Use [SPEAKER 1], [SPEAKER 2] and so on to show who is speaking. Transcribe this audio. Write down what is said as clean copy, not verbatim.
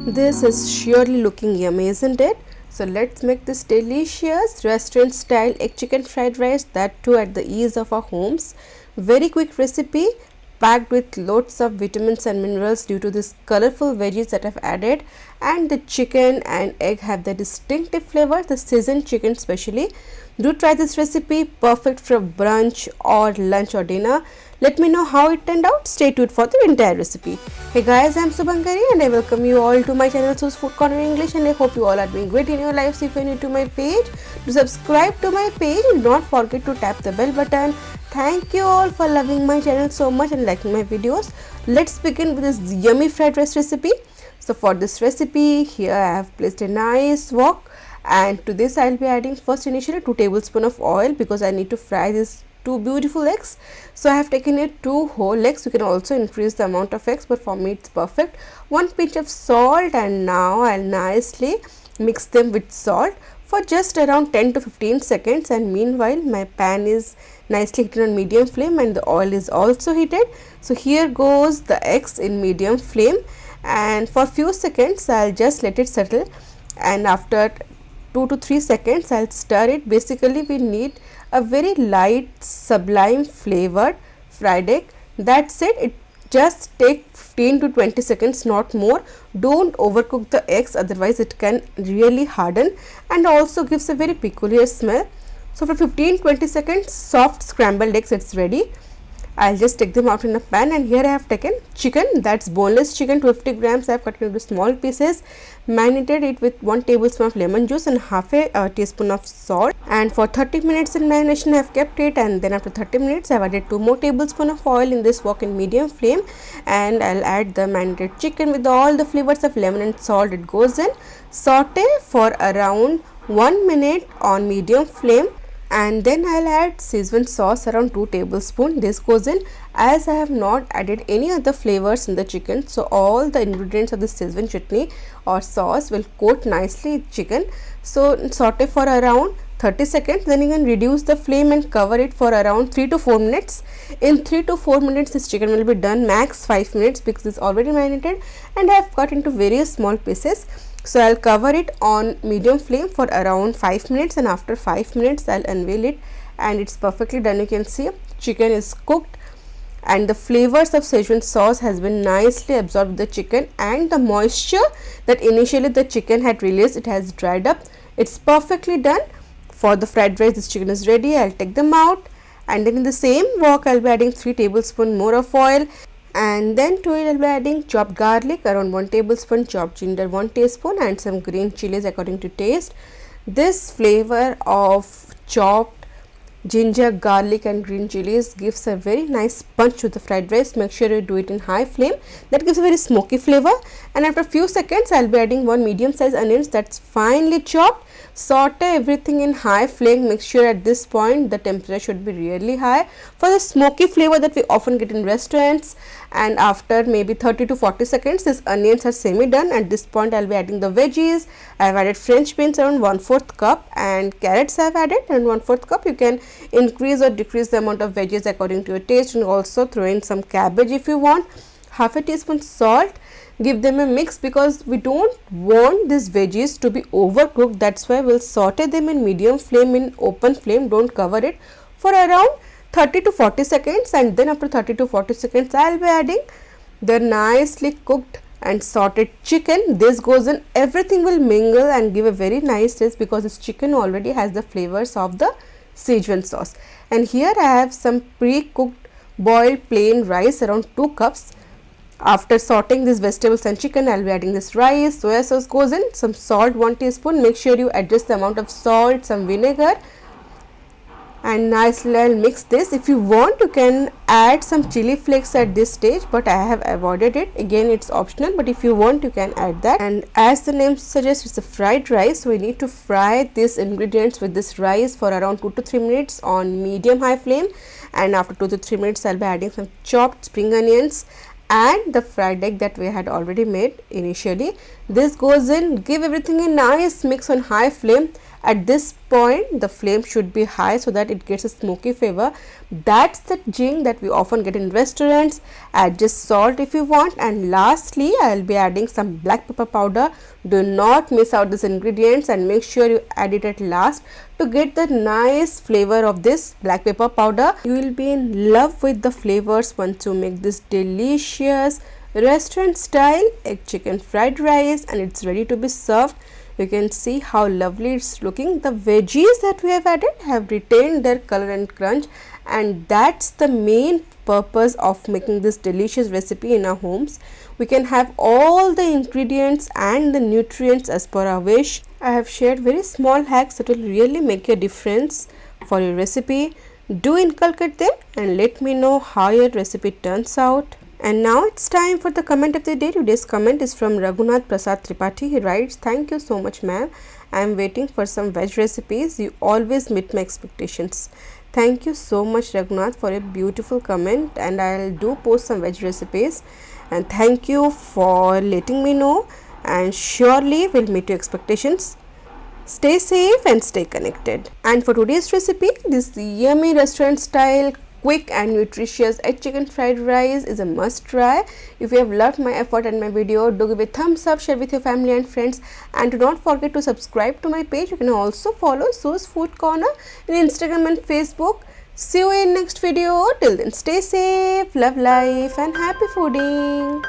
[SPEAKER 1] This is surely looking yummy, isn't it? So let's make this delicious restaurant style egg chicken fried rice, that too at the ease of our homes. Very quick recipe packed with lots of vitamins and minerals due to this colorful veggies that I've added, and the chicken and egg have the distinctive flavor, the seasoned chicken especially. Do try this recipe, perfect for brunch or lunch or dinner. Let me know how it turned out. Stay tuned for the entire recipe. Hey guys, I'm Subhankari and I welcome you all to my channel Source Food Corner English, and I hope you all are doing great in your lives. If you're new to my page, to subscribe to my page and do not forget to tap the bell button. Thank you all for loving my channel so much and liking my videos. Let's begin with this yummy fried rice recipe. So for this recipe, here I have placed a nice wok, and to this I'll be adding first initially 2 tablespoons of oil because I need to fry these 2 beautiful eggs. So I have taken here 2 whole eggs. You can also increase the amount of eggs, but for me it's perfect. 1 pinch of salt, and now I'll nicely mix them with salt for just around 10 to 15 seconds, and meanwhile my pan is nicely heated on medium flame and the oil is also heated. So here goes the eggs in medium flame, and for few seconds I'll just let it settle, and after 2 to 3 seconds I'll stir it. Basically we need a very light sublime flavored fried egg. That's it. It just take 15 to 20 seconds, not more. Don't overcook the eggs, otherwise it can really harden and also gives a very peculiar smell. So for 15-20 seconds soft scrambled eggs, it's ready. I'll just take them out in a pan, and here I have taken chicken, that's boneless chicken, 250 grams. I have cut it into small pieces, marinated it with 1 tablespoon of lemon juice and half a teaspoon of salt, and for 30 minutes in marination I have kept it, and then after 30 minutes I have added 2 more tablespoons of oil in this wok in medium flame, and I'll add the marinated chicken with all the flavors of lemon and salt. It goes in, saute for around 1 minute on medium flame, and then I'll add Schezwan sauce around 2 tablespoons. This goes in, as I have not added any other flavors in the chicken, so all the ingredients of the Schezwan chutney or sauce will coat nicely chicken. So saute for around 30 seconds, then you can reduce the flame and cover it for around 3 to 4 minutes. In 3 to 4 minutes this chicken will be done, max 5 minutes because it's already marinated, and I have cut into various small pieces. So I'll cover it on medium flame for around 5 minutes, and after 5 minutes I'll unveil it, and it's perfectly done. You can see chicken is cooked and the flavors of Schezwan sauce has been nicely absorbed with the chicken, and the moisture that initially the chicken had released, it has dried up. It's perfectly done. For the fried rice, this chicken is ready. I'll take them out, and then in the same wok I'll be adding 3 tablespoons more of oil, and then to it I'll be adding chopped garlic around 1 tablespoon, chopped ginger 1 teaspoon, and some green chilies according to taste. This flavor of chopped ginger, garlic and green chilies gives a very nice punch to the fried rice. Make sure you do it in high flame, that gives a very smoky flavor. And after a few seconds I'll be adding 1 medium size onions that's finely chopped. Saute everything in high flame. Make sure at this point the temperature should be really high for the smoky flavor that we often get in restaurants. And after maybe 30 to 40 seconds these onions are semi done. At this point I'll be adding the veggies. I have added French beans around 1/4 cup, and carrots I have added around 1/4 cup. You can increase or decrease the amount of veggies according to your taste, and also throw in some cabbage if you want. Half a teaspoon salt. Give them a mix because we don't want these veggies to be overcooked. That's why we'll saute them in medium flame, in open flame. Don't cover it, for around 30 to 40 seconds, and then after 30 to 40 seconds I'll be adding the nicely cooked and sauteed chicken. This goes in, everything will mingle and give a very nice taste because this chicken already has the flavors of the Schezwan sauce. And here I have some pre-cooked boiled plain rice around 2 cups. After sauteing these vegetables and chicken, I'll be adding this rice. Soya sauce goes in, some salt 1 teaspoon. Make sure you adjust the amount of salt, some vinegar, and nicely I'll mix this. If you want, you can add some chili flakes at this stage, but I have avoided it. Again, it's optional, but if you want, you can add that. And as the name suggests, it's a fried rice, so we need to fry these ingredients with this rice for around 2 to 3 minutes on medium high flame. And after 2 to 3 minutes I'll be adding some chopped spring onions and the fried egg that we had already made initially. This goes in, give everything a nice mix on high flame. At this point the flame should be high so that it gets a smoky flavor. That's the jing that we often get in restaurants. Add just salt if you want, and lastly I will be adding some black pepper powder. Do not miss out these ingredients and make sure you add it at last to get the nice flavor of this black pepper powder. You will be in love with the flavors once you make this delicious restaurant style egg chicken fried rice, and it's ready to be served. You can see how lovely it's looking. The veggies that we have added have retained their color and crunch, and that's the main purpose of making this delicious recipe in our homes. We can have all the ingredients and the nutrients as per our wish. I have shared very small hacks that will really make a difference for your recipe. Do inculcate them and let me know how your recipe turns out. And now it's time for the comment of the day. Today's comment is from Raghunath Prasad Tripathi. He writes, "Thank you so much, ma'am. I am waiting for some veg recipes. You always meet my expectations." Thank you so much, Raghunath, for a beautiful comment, and I'll do post some veg recipes. And thank you for letting me know, and surely we'll meet your expectations. Stay safe and stay connected. And for today's recipe, this yummy restaurant style quick and nutritious egg chicken fried rice is a must try. If you have loved my effort and my video, do give a thumbs up, share with your family and friends, and do not forget to subscribe to my page. You can also follow Su's Food Corner in Instagram and Facebook. See you in next video. Till then, stay safe, love life, and happy fooding.